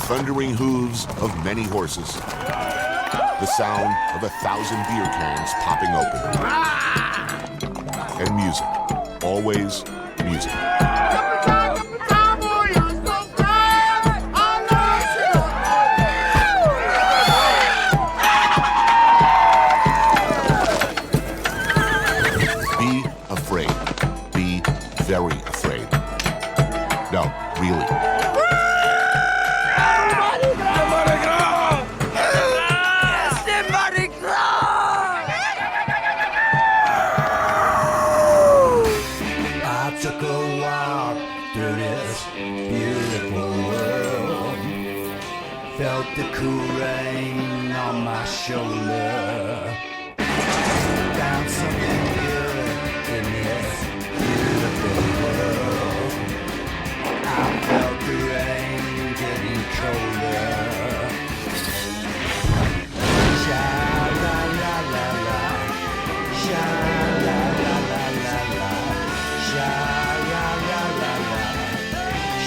thundering hooves of many horses, the sound of 1,000 beer cans popping open, and music, always music. Be afraid. Be very afraid. No, really. Felt the cool rain on my shoulder. Found something good in this beautiful world. I felt the rain getting colder. Sha la la la la, sha la la la la la, sha la la la la,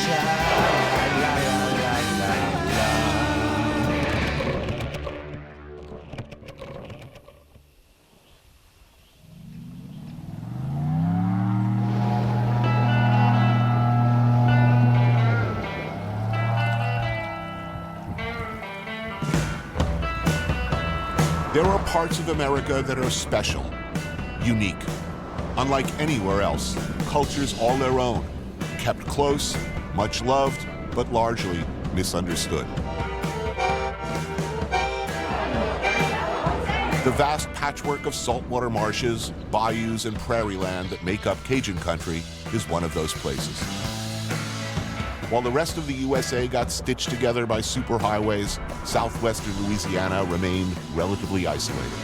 sha la la la la. There are parts of America that are special, unique. Unlike anywhere else, cultures all their own, kept close, much loved, but largely misunderstood. The vast patchwork of saltwater marshes, bayous, and prairie land that make up Cajun country is one of those places. While the rest of the USA got stitched together by superhighways, southwestern Louisiana remained relatively isolated.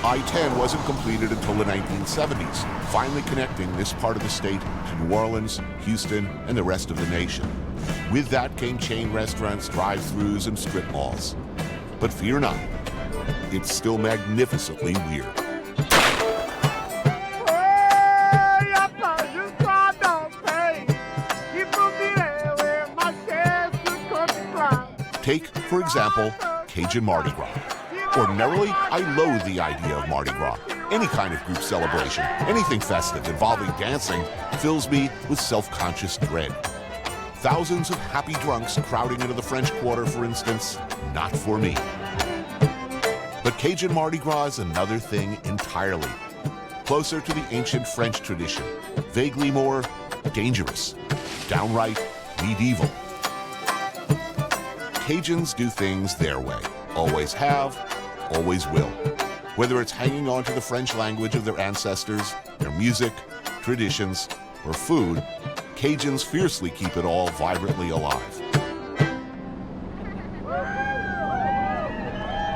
I-10 wasn't completed until the 1970s, finally connecting this part of the state to New Orleans, Houston, and the rest of the nation. With that came chain restaurants, drive-thrus, and strip malls. But fear not, it's still magnificently weird. Take, for example, Cajun Mardi Gras. Ordinarily, I loathe the idea of Mardi Gras. Any kind of group celebration, anything festive involving dancing, fills me with self-conscious dread. Thousands of happy drunks crowding into the French Quarter, for instance, not for me. But Cajun Mardi Gras is another thing entirely. Closer to the ancient French tradition, vaguely more dangerous, downright medieval. Cajuns do things their way, always have, always will. Whether it's hanging on to the French language of their ancestors, their music, traditions, or food, Cajuns fiercely keep it all vibrantly alive.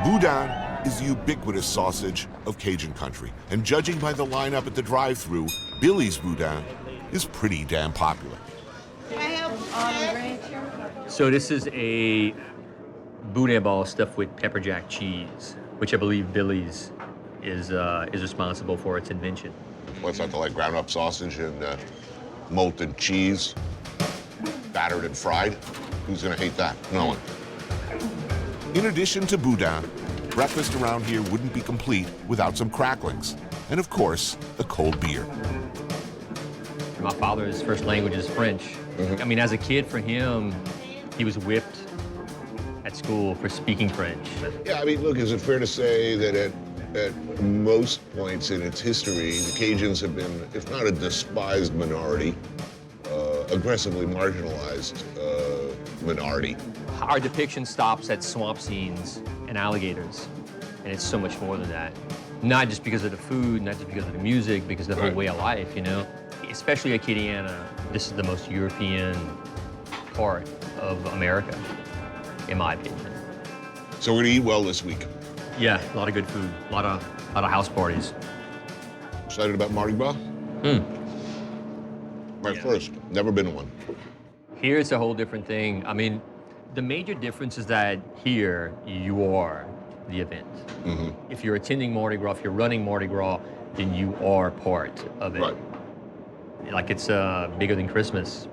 Bourdain is the ubiquitous sausage of Cajun country, and judging by the lineup at the drive-thru, Billy's Bourdain is pretty damn popular. So this is a Bourdain ball stuffed with pepper jack cheese, which I believe Billy's is responsible for its invention. What's that, like ground up sausage and molten cheese, battered and fried? Who's gonna hate that? No one. In addition to Bourdain, breakfast around here wouldn't be complete without some cracklings, and of course, a cold beer. My father's first language is French. I mean, as a kid, for him, he was whipped at school for speaking French. Yeah, I mean, look, is it fair to say that at most points in its history, the Cajuns have been, if not a despised minority, aggressively marginalized minority? Our depiction stops at swamp scenes and alligators, and it's so much more than that. Not just because of the food, not just because of the music, because of the whole way of life, you know? Especially Acadiana, this is the most European part of America, in my opinion. So we're gonna eat well this week. Yeah, a lot of good food, a lot of house parties. Excited about Mardi Gras? My first, never been to one. Here it's a whole different thing. I mean, the major difference is that here you are the event. If you're attending Mardi Gras, if you're running Mardi Gras, then you are part of it. Right. Like it's bigger than Christmas.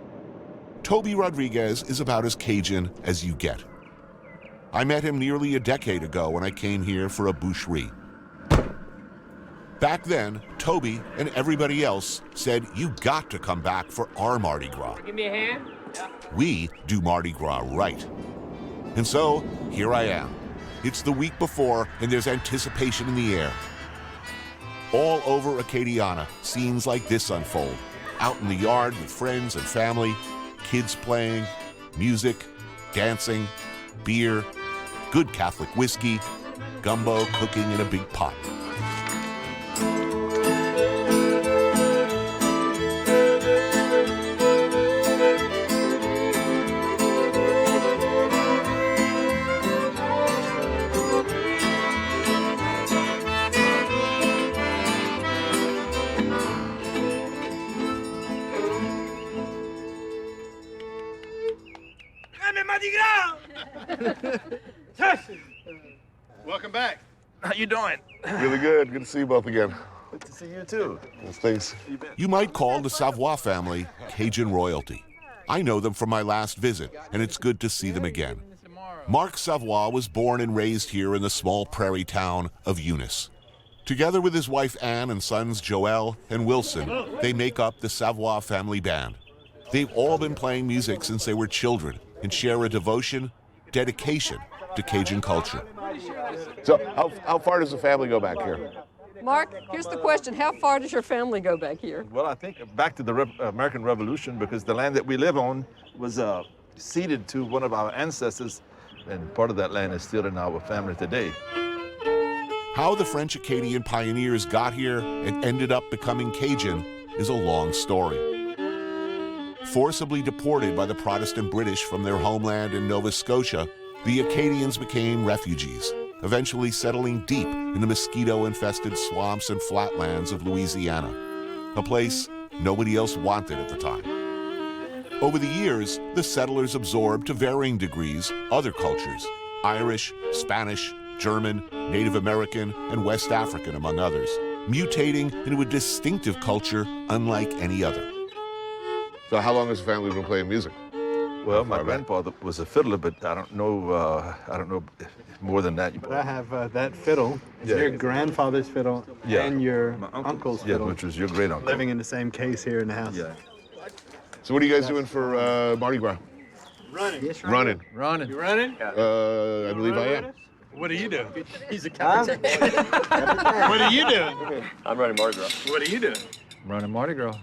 Toby Rodriguez is about as Cajun as you get. I met him nearly a decade ago when I came here for a boucherie. Back then, Toby and everybody else said, you got to come back for our Mardi Gras. Give me a hand. We do Mardi Gras right. And so, here I am. It's the week before, and there's anticipation in the air. All over Acadiana, scenes like this unfold. Out in the yard with friends and family, kids playing, music, dancing, beer, good Catholic whiskey, gumbo cooking in a big pot. Mardi Gras! Welcome back. How you doing? Really good. Good to see you both again. Good to see you too. Thanks. You might call the Savoie family Cajun royalty. I know them from my last visit, and it's good to see them again. Mark Savoie was born and raised here in the small prairie town of Eunice. Together with his wife Anne and sons Joel and Wilson, they make up the Savoie family band. They've all been playing music since they were children and share a devotion, dedication to Cajun culture. So how far does the family go back here? Mark, here's the question. How far does your family go back here? Well, I think back to the American Revolution, because the land that we live on was ceded to one of our ancestors, and part of that land is still in our family today. How the French Acadian pioneers got here and ended up becoming Cajun is a long story. Forcibly deported by the Protestant British from their homeland in Nova Scotia, the Acadians became refugees, eventually settling deep in the mosquito-infested swamps and flatlands of Louisiana, a place nobody else wanted at the time. Over the years, the settlers absorbed to varying degrees other cultures, Irish, Spanish, German, Native American, and West African, among others, mutating into a distinctive culture unlike any other. So how long has the family been playing music? Well, my grandfather was a fiddler, but I don't know more than that. But I have that fiddle. It's your grandfather's fiddle and your uncle's fiddle. Yeah, which was your great uncle. Living in the same case here in the house. Yeah. So what are you guys doing for Mardi Gras? Running. Running. Running. You running? I believe I am. What are you doing? He's a captain. What are you doing? I'm running Mardi Gras. What are you doing? Running Mardi Gras.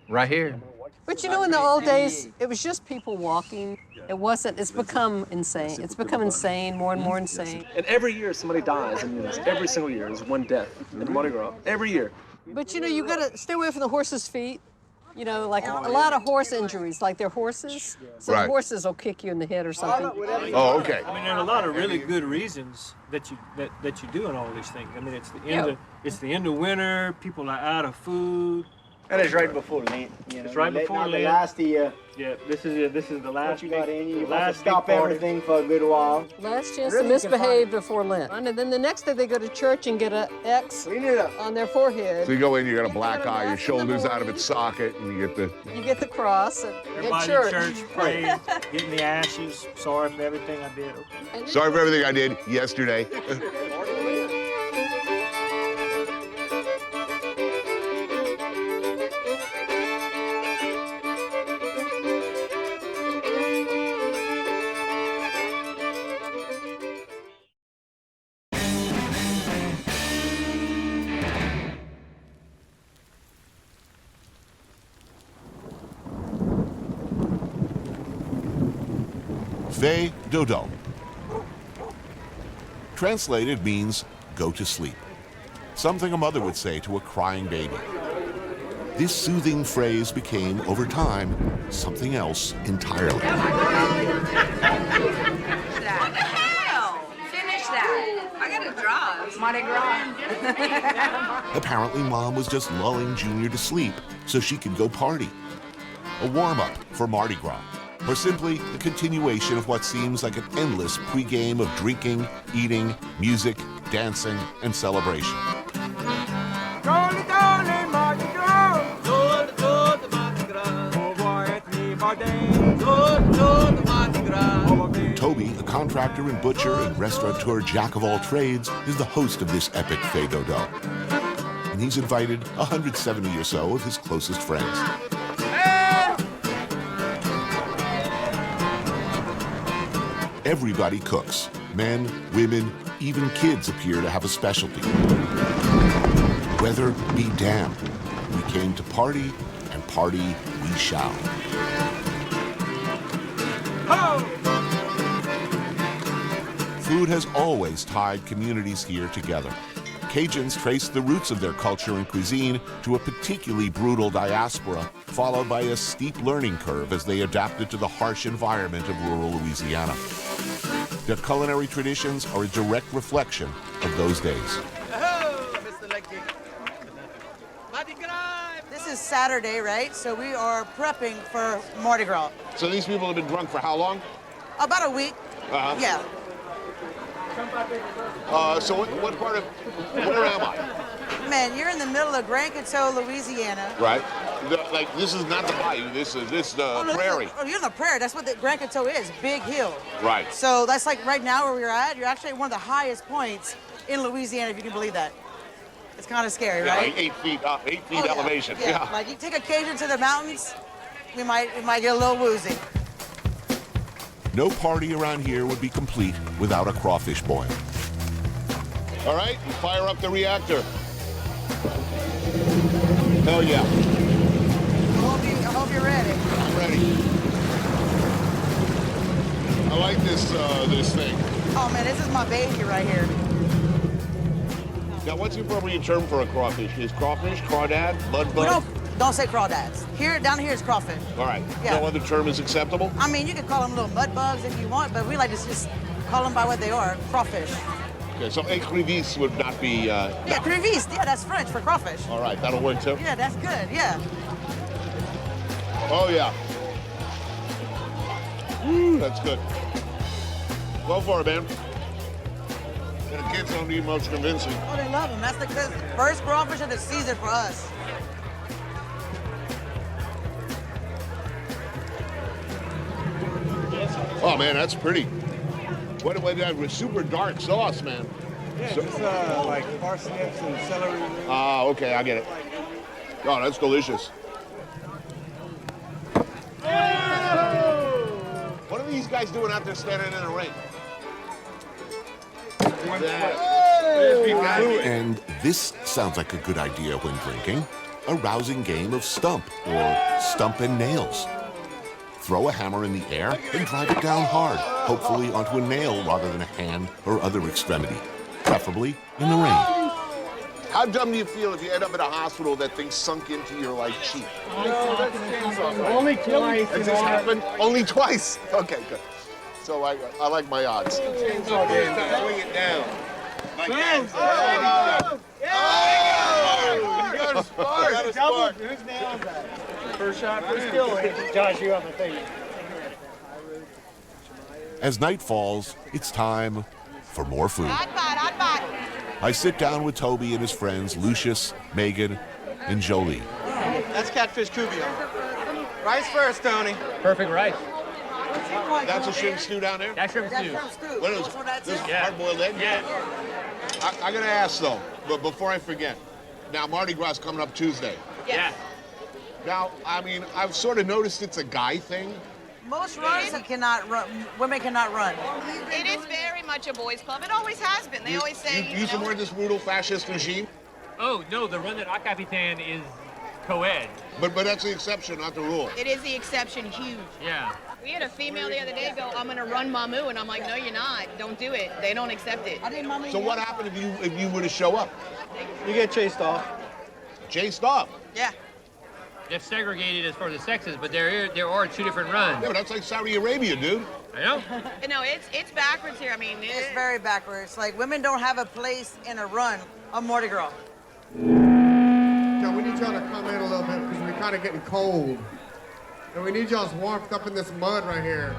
Right here. But you know, in the old days, it was just people walking. It wasn't, it's become insane. It's become insane, more and more insane. And every year somebody dies in Eunice. Every single year is one death in Mardi Gras. Every year. But you know, you gotta stay away from the horses' feet. You know, like a lot of horse injuries, like they're horses. So Right. the horses will kick you in the head or something. Oh, okay. I mean, there are a lot of really good reasons that you doing all these things. I mean, it's the end of winter. People are out of food. And it's right before Lent, you know. It's right before Lent. Lent. The last year. Yeah, this is the last. What you got in you. You last have to stop big party. everything for a good while. Last chance Really, to you can misbehave before Lent. And then the next day they go to church and get an X Clean it up. on their forehead. So you go in, you got a black You got a eye, your knife in the shoulders out of morning. its socket, and you get the... You get the cross at Everybody church. in church praying, getting the ashes. Sorry for everything I did. And Sorry for everything I did yesterday. Fais dodo. Translated means go to sleep. Something a mother would say to a crying baby. This soothing phrase became, over time, something else entirely. What the hell? Finish that. I gotta draw. It's Mardi Gras. Apparently, Mom was just lulling Junior to sleep so she could go party. A warm-up for Mardi Gras, or simply a continuation of what seems like an endless pregame of drinking, eating, music, dancing, and celebration. Mardi Gras. Toby, a contractor and butcher and restaurateur jack of all trades, is the host of this epic fête d'odo. And he's invited 170 or so of his closest friends. Everybody cooks. Men, women, even kids appear to have a specialty. Weather be damned. We came to party, and party we shall. Food has always tied communities here together. Cajuns traced the roots of their culture and cuisine to a particularly brutal diaspora, followed by a steep learning curve as they adapted to the harsh environment of rural Louisiana. Their culinary traditions are a direct reflection of those days. This is Saturday, right? So we are prepping for Mardi Gras. So these people have been drunk for how long? About a week. Uh-huh. Yeah. So what part of, where am I? Man, you're in the middle of Grand Coteau, Louisiana. Right. Like, this is not the bayou, this is the prairie. You're in the prairie. That's what the Grand Coteau is, big hill. Right. So that's like right now where we're at, you're actually at one of the highest points in Louisiana, if you can believe that. It's kind of scary, Yeah, right? like 8 feet up, 8 feet elevation. Yeah. Like you take a Cajun to the mountains, we might get a little woozy. No party around here would be complete without a crawfish boil. All right, fire up the reactor. Hell yeah. I hope you're ready. I'm ready. I like this thing. Oh man, this is my baby right here. Now, what's the appropriate term for a crawfish? Is crawfish, crawdad, mudbug? Don't say crawdads. Down here is crawfish. All right. Yeah. No other term is acceptable? I mean, you could call them little mud bugs if you want, but we like to just call them by what they are, crawfish. Okay, so écrevisse would not be... Yeah, crevice. Yeah, that's French for crawfish. All right, that'll work too? Yeah, that's good, yeah. Oh, yeah. Woo, that's good. Go for it, man. And the kids don't need much convincing. Oh, they love them. That's the first crawfish of the season for us. Oh, man, that's pretty. What a super dark sauce, man. Yeah, So- just like parsnips and celery. Ah, okay, I get it. Oh, that's delicious. What are these guys doing out there standing in the rain? And this sounds like a good idea when drinking. A rousing game of stump, or stump and nails. Throw a hammer in the air and drive it down hard, hopefully onto a nail rather than a hand or other extremity, preferably in the rain. How dumb do you feel if you end up in a hospital that thing sunk into your, like, cheek? Only twice. Has this happened? Only twice? Okay, good. So I like my odds. Swing it down. Like Oh! You got a spark. got a spark. Whose nail is that? First shot. Josh, you have the thing. As night falls, it's time for more food. Hot pot, hot pot. I sit down with Toby and his friends Lucius, Megan, and Jolie. That's catfish cubio. Rice first, Tony. Perfect rice. That's a shrimp stew down there? That's shrimp stew. What is this? Hard-boiled egg? Yeah. I gotta ask though, but before I forget, now Mardi Gras is coming up Tuesday. Yeah. Now, I mean, I've sort of noticed it's a guy thing. Most runs cannot run. Women cannot run. It is very much a boys' club. It always has been. They always say, You support this brutal fascist regime? Oh, no, the run that I capitan is co-ed. But that's the exception, not the rule. It is the exception, huge. Yeah. We had a female the other day go, I'm gonna run Mamu, and I'm like, no, you're not. Don't do it. They don't accept it. So what happened if you were to show up? You get chased off. Chased off? Yeah. They're segregated as far as the sexes, but there are two different runs. Yeah, but that's like Saudi Arabia, dude. I know. No, it's backwards here. I mean, It's very backwards. Like women don't have a place in a run of Mardi Gras. Now we need y'all to come in a little bit because we're kind of getting cold. And we need y'all's warmth up in this mud right here.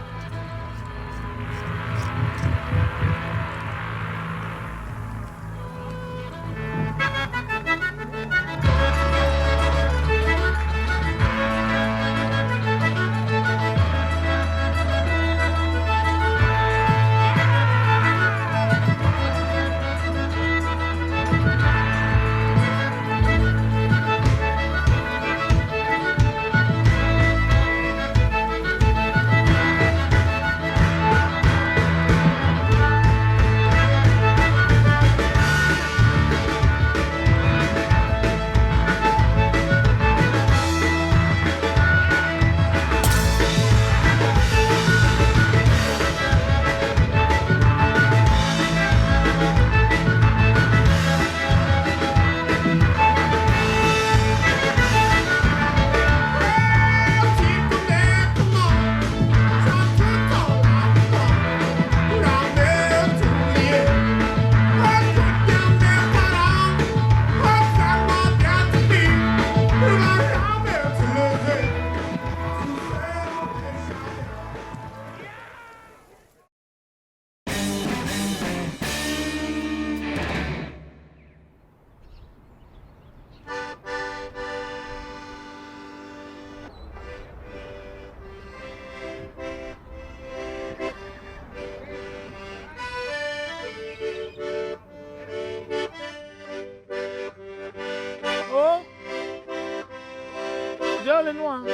noir.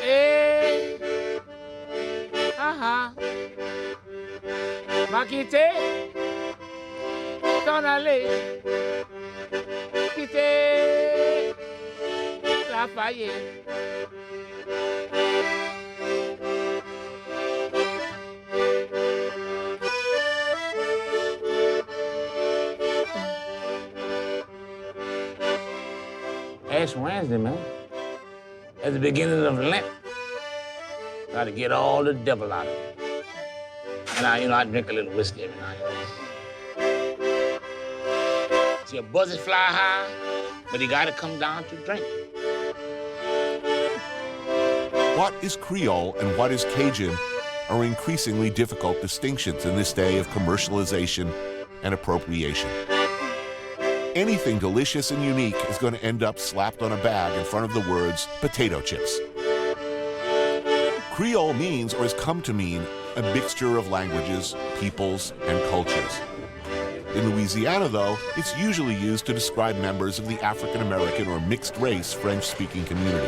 Eh, aha. Va quitter, t'en aller. Quitter Lafayette. Ash Wednesday, man. At the beginning of Lent. Got to get all the devil out of it. And I drink a little whiskey every now and then. See, a buzzard fly high, but he got to come down to drink. What is Creole and what is Cajun are increasingly difficult distinctions in this day of commercialization and appropriation. Anything delicious and unique is going to end up slapped on a bag in front of the words potato chips. Creole means, or has come to mean, a mixture of languages, peoples, and cultures. In Louisiana, though, it's usually used to describe members of the African-American or mixed-race French-speaking community.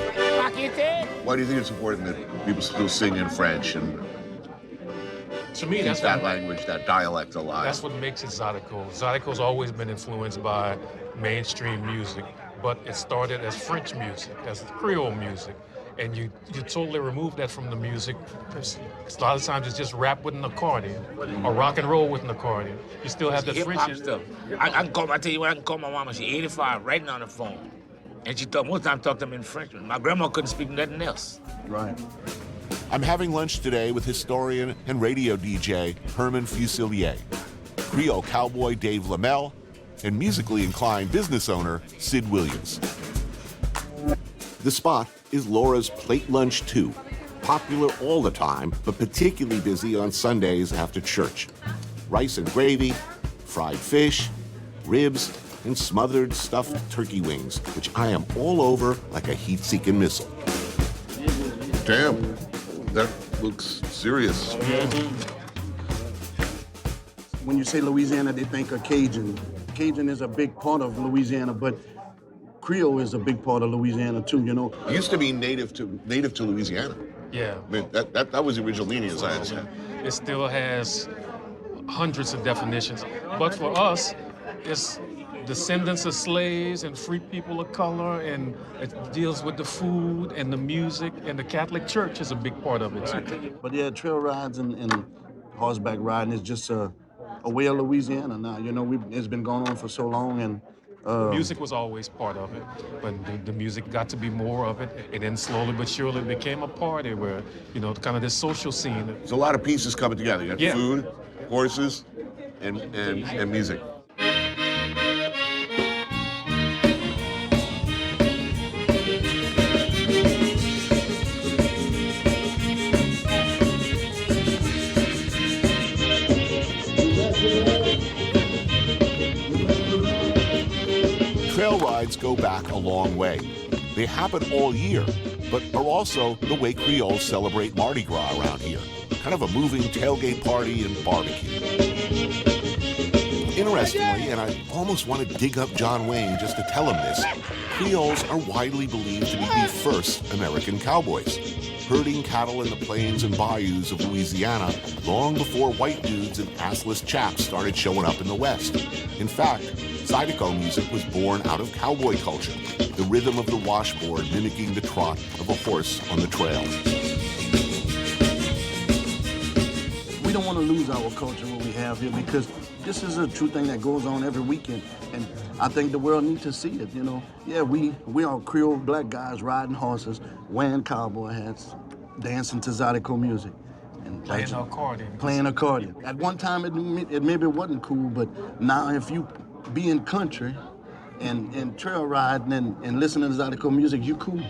Why do you think it's important that people still sing in French and to me, keep that's that what, language, that dialect alive? That's what makes it Zydeco. Zydeco's always been influenced by mainstream music, but it started as French music, as Creole music. And you totally remove that from the music. A lot of times it's just rap with an accordion, or rock and roll with an accordion. You still have the French stuff. I tell you what, I can call my mama. She's 85, writing on the phone. And she most of the time talk to me in French. My grandma couldn't speak nothing else. Right. I'm having lunch today with historian and radio DJ Herman Fusilier, Creole cowboy Dave Lamel, and musically inclined business owner Sid Williams. The spot is Laura's Plate Lunch 2, popular all the time, but particularly busy on Sundays after church. Rice and gravy, fried fish, ribs, and smothered stuffed turkey wings, which I am all over like a heat-seeking missile. Damn, that looks serious. When you say Louisiana, they think of Cajun. Cajun is a big part of Louisiana, but Creole is a big part of Louisiana too, you know. It used to be native to Louisiana. Yeah. I mean, that was the original meaning, as I understand. It still has hundreds of definitions. But for us, it's descendants of slaves and free people of color, and it deals with the food and the music, and the Catholic Church is a big part of it too. But yeah, trail rides and horseback riding is just a way of Louisiana now. You know, it's been going on for so long, and music was always part of it, but the music got to be more of it, and then slowly but surely it became a party where, you know, kind of this social scene. There's a lot of pieces coming together. You got food, horses, and music. Trail rides go back a long way. They happen all year, but are also the way Creoles celebrate Mardi Gras around here. Kind of a moving tailgate party and barbecue. Interestingly, and I almost want to dig up John Wayne just to tell him this, Creoles are widely believed to be the first American cowboys, herding cattle in the plains and bayous of Louisiana long before white dudes and assless chaps started showing up in the West. In fact, Zydeco music was born out of cowboy culture, the rhythm of the washboard mimicking the trot of a horse on the trail. we don't want to lose our culture, what we have here, because this is a true thing that goes on every weekend, and I think the world needs to see it, you know. Yeah, we are Creole black guys riding horses, wearing cowboy hats, dancing to Zydeco music. And playing accordion. Playing accordion. At one time, it maybe wasn't cool, but now if you be in country and trail riding and listening to Zydeco music, you cool.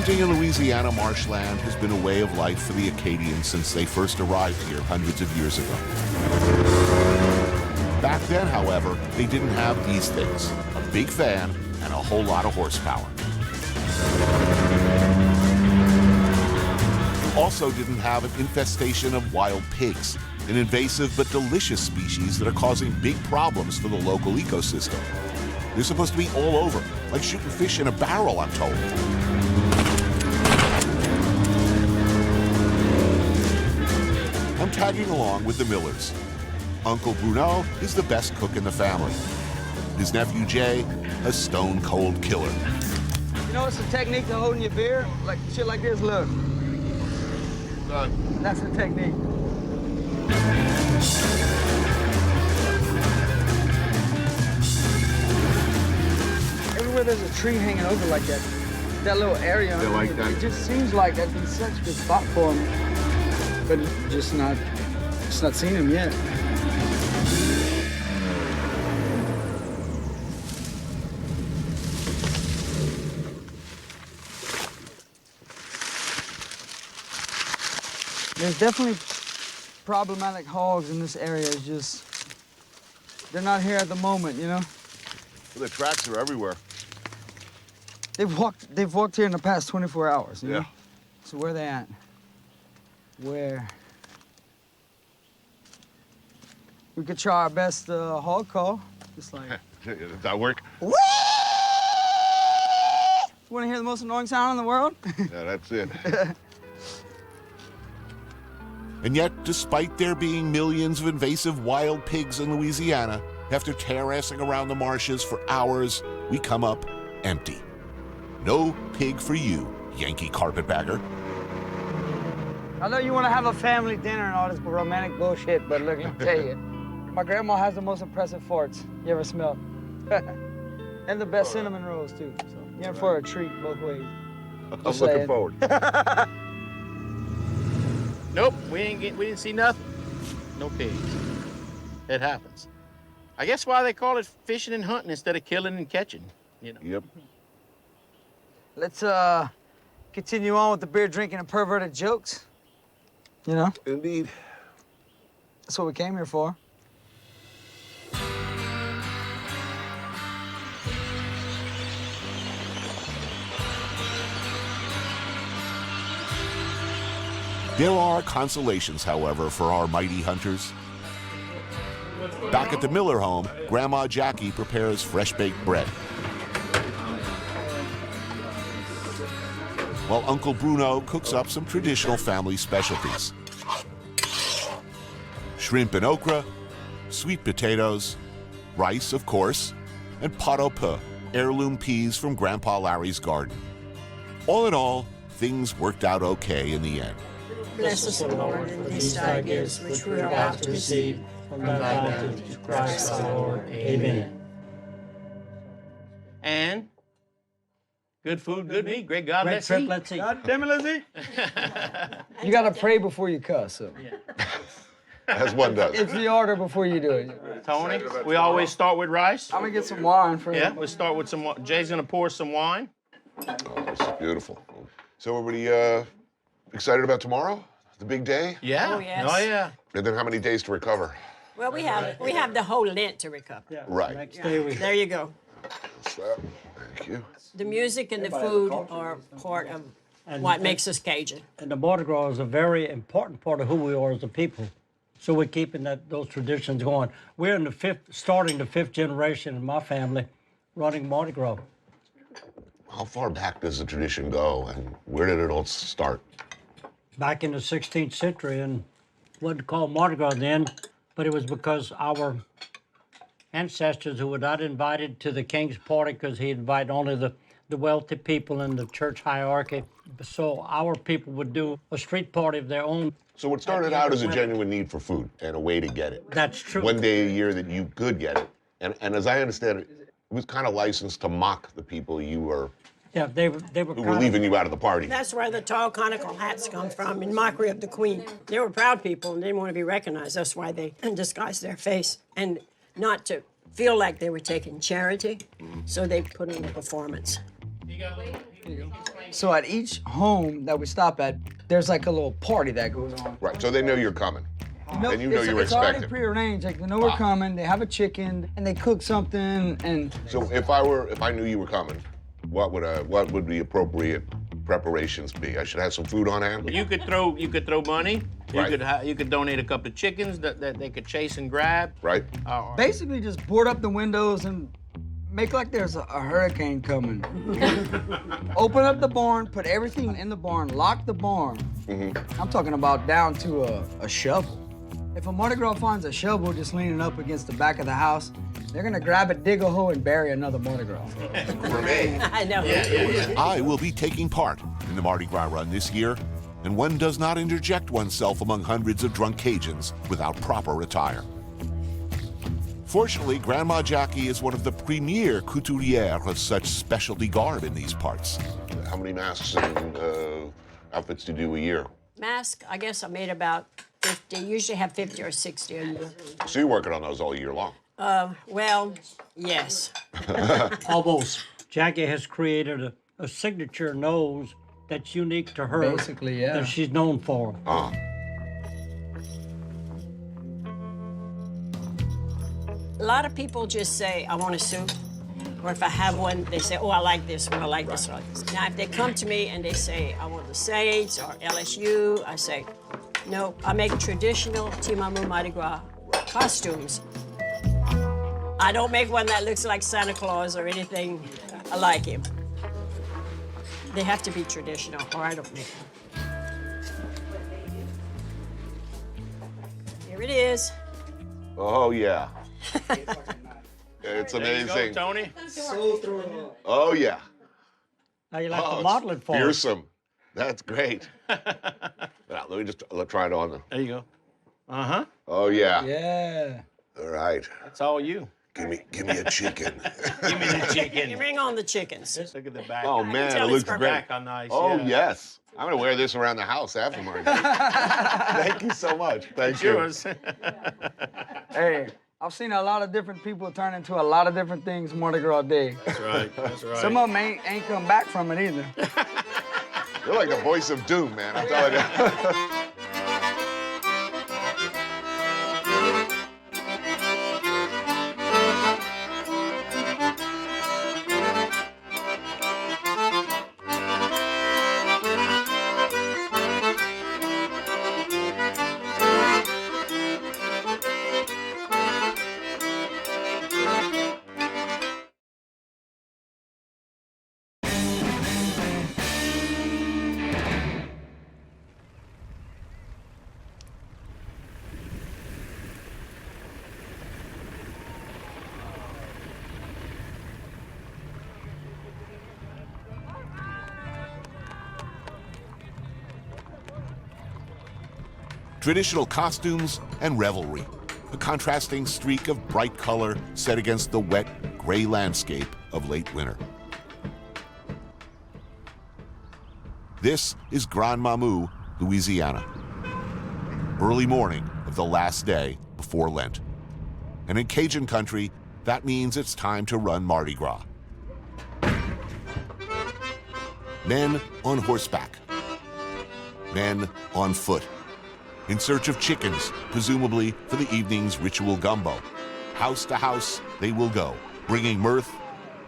Hunting in Louisiana marshland has been a way of life for the Acadians since they first arrived here hundreds of years ago. Back then, however, they didn't have these things, a big fan and a whole lot of horsepower. Also didn't have an infestation of wild pigs, an invasive but delicious species that are causing big problems for the local ecosystem. They're supposed to be all over, like shooting fish in a barrel, I'm told. I'm tagging along with the Millers. Uncle Bruno is the best cook in the family. His nephew Jay, a stone-cold killer. You know, it's a technique to holding your beer, like shit like this, look. That's the technique. Everywhere there's a tree hanging over like that, that little area, They like that. it just seems like that'd be such a good spot for them. But it's just not seen them yet. There's definitely problematic hogs in this area. It's just, they're not here at the moment, you know? Well, the tracks are everywhere. They've walked here in the past 24 hours, you Yeah. know? So where are they at? Where? We could try our best hog call, just like... Does that work? Want to hear the most annoying sound in the world? Yeah, that's it. And yet, despite there being millions of invasive wild pigs in Louisiana, after terracing around the marshes for hours, we come up empty. No pig for you, Yankee carpetbagger. I know you want to have a family dinner and all this romantic bullshit, but look, let me tell you, my grandma has the most impressive farts you ever smelled. And the best cinnamon rolls, too. So you're in for a treat both ways. I'm looking forward. Nope, we didn't see nothing. No pigs. It happens. I guess why they call it fishing and hunting instead of killing and catching, you know. Yep. Let's continue on with the beer drinking and perverted jokes. You know? Indeed. That's what we came here for. There are consolations, however, for our mighty hunters. Back at the Miller home, Grandma Jackie prepares fresh-baked bread, while Uncle Bruno cooks up some traditional family specialties. Shrimp and okra, sweet potatoes, rice, of course, and pot au peu, heirloom peas from Grandpa Larry's garden. All in all, things worked out okay in the end. Bless us, Lord, in these thy gifts which we are about to receive from thy bounty through Christ our Lord. Amen. And good food, good meat. Great God, let's eat. Let's eat. God damn it, let's eat. You gotta pray before you cuss. So. As one does. It's the order before you do it. Tony, we always start with rice. I'm gonna get some wine for you. Yeah, we'll start with some wine. Jay's gonna pour some wine. Oh, this is beautiful. So everybody excited about tomorrow? The big day? Yeah. Oh, yes. Oh, yeah. And then how many days to recover? Well, we have the whole Lent to recover. Yeah. Right. There you go. Thank you. The music and the food are part of what makes us Cajun. And the Mardi Gras is a very important part of who we are as a people. So we're keeping those traditions going. We're in starting the fifth generation in my family running Mardi Gras. How far back does the tradition go, and where did it all start? Back in the 16th century, and wasn't called Mardi Gras then, but it was because our ancestors who were not invited to the king's party because he invited only the wealthy people in the church hierarchy. So our people would do a street party of their own. So it started out as a genuine need for food and a way to get it. That's true. One day a year that you could get it. And as I understand it, it was kind of licensed to mock the people you were Yeah, they were who were leaving you out of the party. That's where the tall conical hats come from, in mockery of the queen. They were proud people and didn't want to be recognized. That's why they disguised their face, and not to feel like they were taking charity, so they put on a performance. So at each home that we stop at, there's like a little party that goes on. Right, so they know you're coming. And you know it's, you're it's already expecting. prearranged. Like they know we're coming. They have a chicken and they cook something. And So if I knew you were coming, what would the appropriate preparations be? I should have some food on hand. You could throw money. Right. You could donate a couple of chickens that they could chase and grab. Right. basically just board up the windows and make like there's a hurricane coming. Open up the barn, put everything in the barn, lock the barn. I'm talking about down to a shovel. If a Mardi Gras finds a shovel just leaning up against the back of the house, they're gonna grab it, dig a hole, and bury another Mardi Gras. I know. I will be taking part in the Mardi Gras run this year, and one does not interject oneself among hundreds of drunk Cajuns without proper attire. Fortunately, Grandma Jackie is one of the premier couturières of such specialty garb in these parts. How many masks and outfits do you do a year? Mask, I guess I made about 50. Usually have 50 or 60 a year. So you're working on those all year long? Well, yes. Almost. Jackie has created a signature nose that's unique to her. Basically, yeah. That she's known for. A lot of people just say, I want a suit. Or if I have one, they say, oh, I like this one, I like this one, I like this. Now, if they come to me and they say, I want the Saints or LSU, I say, no, I make traditional Timamu Mardi Gras costumes. I don't make one that looks like Santa Claus or anything like him. They have to be traditional, or I don't make them. Here it is. Oh, yeah. It's amazing. There you go, Tony. Oh, yeah. How you like to model it for us? Fearsome. That's great. Now, let me just try it on. There you go. Uh-huh. Oh, yeah. Yeah. All right. That's all you. Give me a chicken. Give me the chicken. You bring on the chickens. Look at the back. Oh, man, tell it it's looks from great. Back on nice. Oh, yeah. yes. I'm going to wear this around the house after Mardi Gras. Thank you so much. Thank you. Yours. Hey, I've seen a lot of different people turn into a lot of different things Mardi Gras Day. That's right. That's right. Some of them ain't come back from it either. You're like the voice of doom, man. I'm telling you. Traditional costumes and revelry, a contrasting streak of bright color set against the wet, gray landscape of late winter. This is Grand Mamou, Louisiana. Early morning of the last day before Lent. And in Cajun country, that means it's time to run Mardi Gras. Men on horseback. Men on foot. In search of chickens, presumably for the evening's ritual gumbo. House to house, they will go, bringing mirth,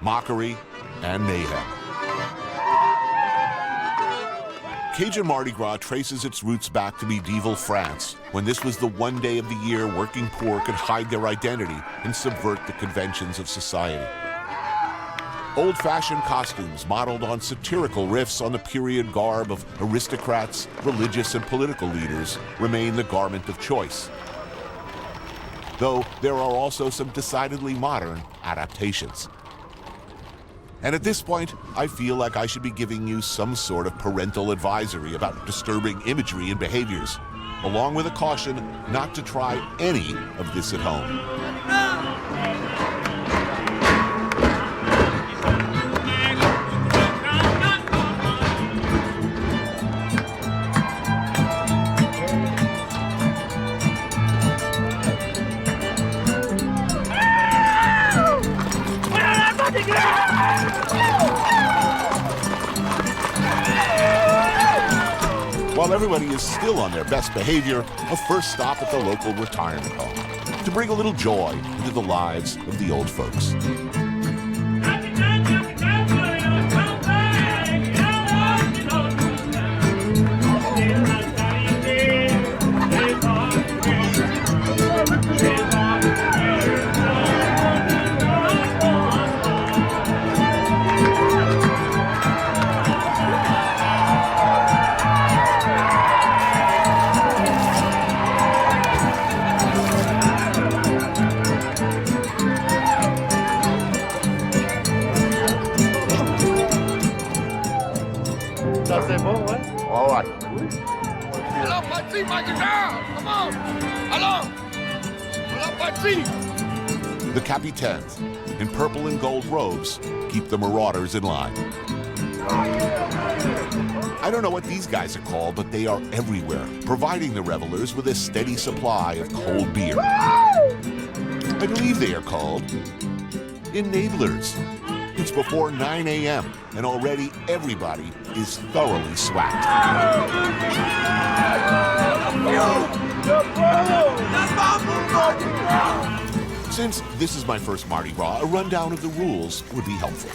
mockery, and mayhem. Cajun Mardi Gras traces its roots back to medieval France, when this was the one day of the year working poor could hide their identity and subvert the conventions of society. Old-fashioned costumes modeled on satirical riffs on the period garb of aristocrats, religious, and political leaders remain the garment of choice. Though there are also some decidedly modern adaptations. And at this point, I feel like I should be giving you some sort of parental advisory about disturbing imagery and behaviors, along with a caution not to try any of this at home. while everybody is still on their best behavior, a first stop at the local retirement home to bring a little joy into the lives of the old folks. All right. Hello, Patsy, my guitar! Come on! Hello! Hello, Patsy! The capitaines, in purple and gold robes, keep the marauders in line. I don't know what these guys are called, but they are everywhere, providing the revelers with a steady supply of cold beer. I believe they are called enablers. It's before 9 a.m., and already everybody is thoroughly swacked. Since this is my first Mardi Gras, a rundown of the rules would be helpful.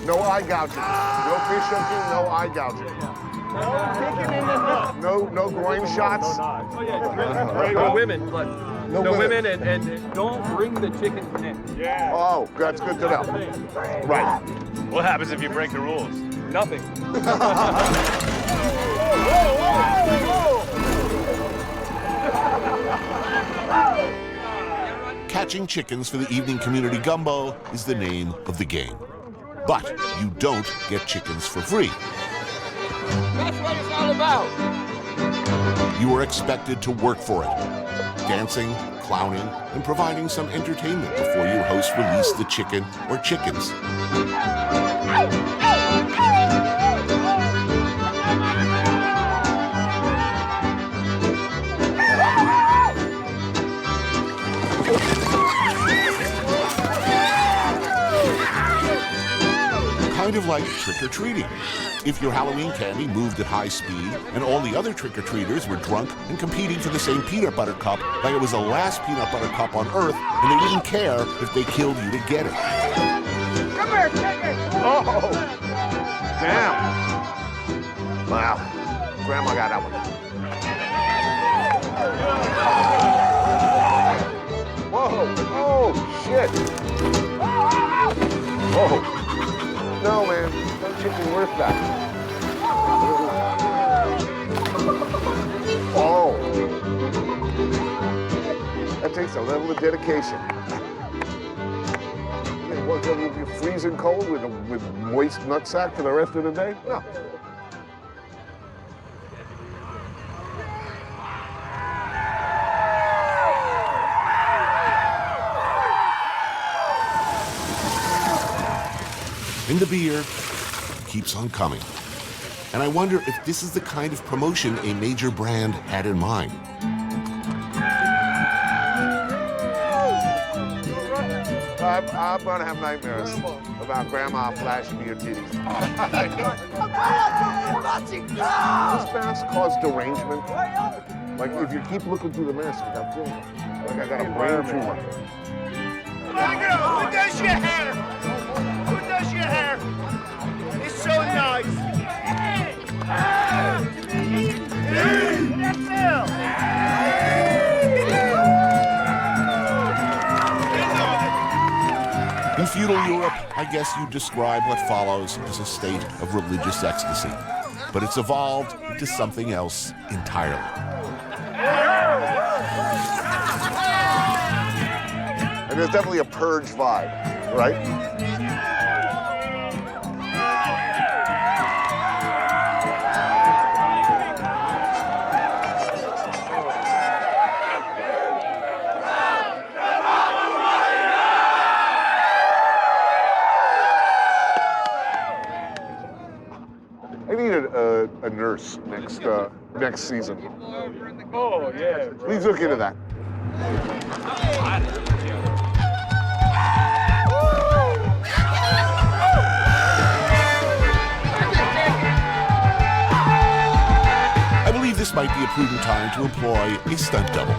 No eye gouging. No fish hooking, no eye gouging. No groin shots. Oh, yeah, no women, but no women and don't bring the chicken neck. Yeah. Oh, that's good to know. Right. What happens if you break the rules? Nothing. Catching chickens for the evening community gumbo is the name of the game. But you don't get chickens for free. That's what it's all about. You are expected to work for it, dancing, clowning, and providing some entertainment before your host release the chicken or chickens. Kind of like trick-or-treating. If your Halloween candy moved at high speed and all the other trick-or-treaters were drunk and competing for the same peanut butter cup like it was the last peanut butter cup on Earth, and they didn't care if they killed you to get it. Come here, chicken! Oh! Damn! Wow. Grandma got that one. Whoa! Oh, shit! Whoa! No, man. No chicken worth that. Oh. That takes a level of dedication. What, you're freezing cold with moist nutsack for the rest of the day? No. And the beer keeps on coming. And I wonder if this is the kind of promotion a major brand had in mind. I'm gonna have nightmares about Grandma flashing me her titties. This mask caused derangement. Like if you keep looking through the mask, I feel like I got a brain tumor. Who does your hair? Who does your hair? It's so nice. In feudal Europe, I guess you'd describe what follows as a state of religious ecstasy. But it's evolved into something else entirely. And there's definitely a purge vibe, right? I need a nurse next season. Oh, yeah. Please look into that. might be a prudent time to employ a stunt double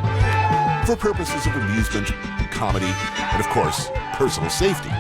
for purposes of amusement, comedy, and of course, personal safety.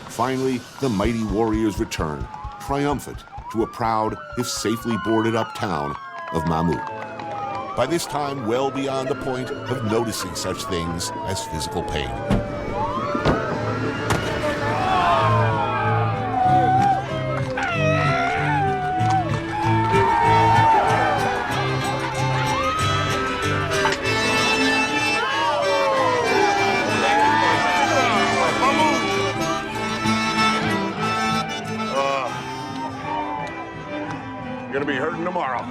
Finally, the mighty warriors return, triumphant to a proud, if safely boarded up town of Mamou. By this time, well beyond the point of noticing such things as physical pain. Gonna be hurting tomorrow.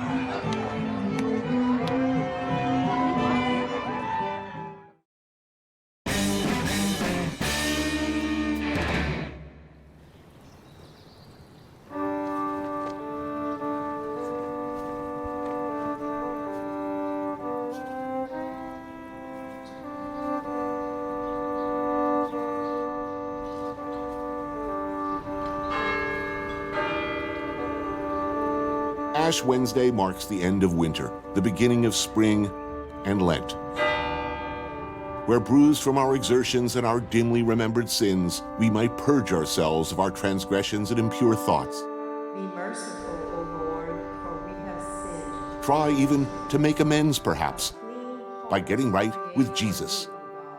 Ash Wednesday marks the end of winter, the beginning of spring and Lent. Where bruised from our exertions and our dimly remembered sins, we might purge ourselves of our transgressions and impure thoughts. Be merciful, O Lord, for we have sinned. Try even to make amends, perhaps, by getting right with Jesus,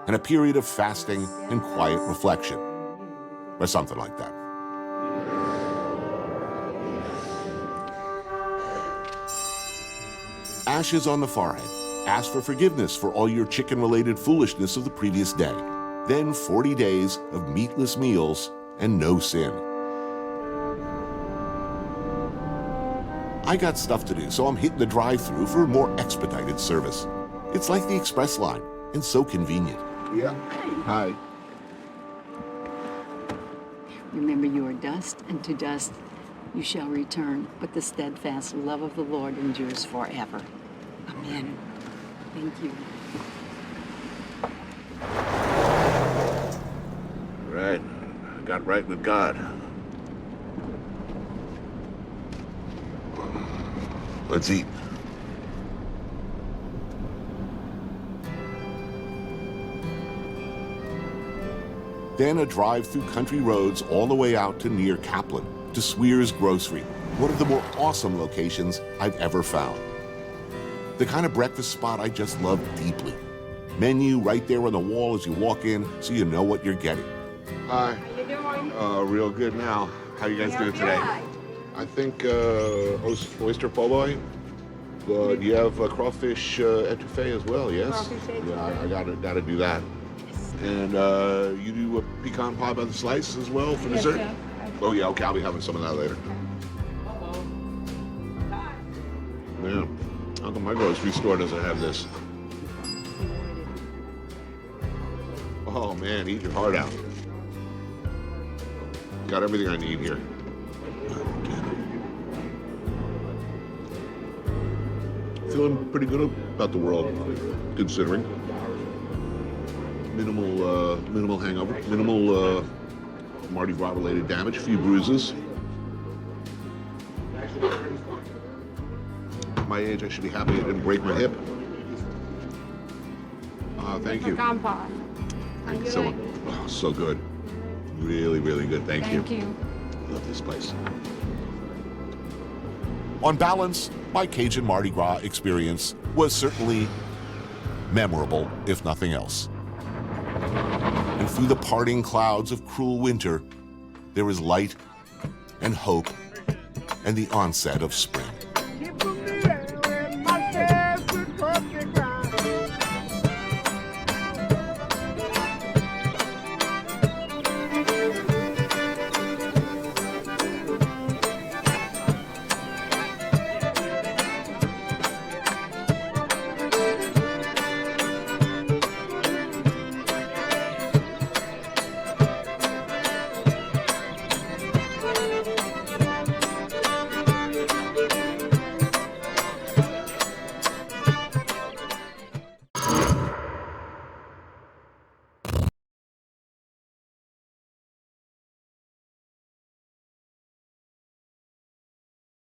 and a period of fasting and quiet reflection, or something like that. Ashes on the forehead. Ask for forgiveness for all your chicken-related foolishness of the previous day. Then 40 days of meatless meals and no sin. I got stuff to do, so I'm hitting the drive-thru for a more expedited service. It's like the express line, and so convenient. Yeah. Hi. Remember, you are dust, and to dust you shall return, but the steadfast love of the Lord endures forever. Amen. Thank you. Right. I got right with God. Let's eat. Then a drive through country roads all the way out to near Kaplan, to Sweer's Grocery, one of the more awesome locations I've ever found. The kind of breakfast spot I just love deeply. Menu right there on the wall as you walk in, so you know what you're getting. Hi. How you doing? Real good now. How you guys doing today? I think oyster po' boy. Do you have crawfish etouffee as well? Yes. Crawfish etouffee. Yeah, I gotta do that. And you do a pecan pie by the slice as well for dessert? Sir. Oh yeah, okay, I'll be having some of that later. Yeah. How come my grocery store doesn't have this? Oh man, eat your heart out. Got everything I need here. Feeling pretty good about the world, considering. Minimal hangover, minimal Mardi Gras related damage, a few bruises. At my age, I should be happy I didn't break my hip. Thank you. Pecan pie. Thank you so much. Oh, so good. Really, really good. Thank you. Thank you. Love this place. On balance, my Cajun Mardi Gras experience was certainly memorable, if nothing else. And through the parting clouds of cruel winter, there is light and hope and the onset of spring.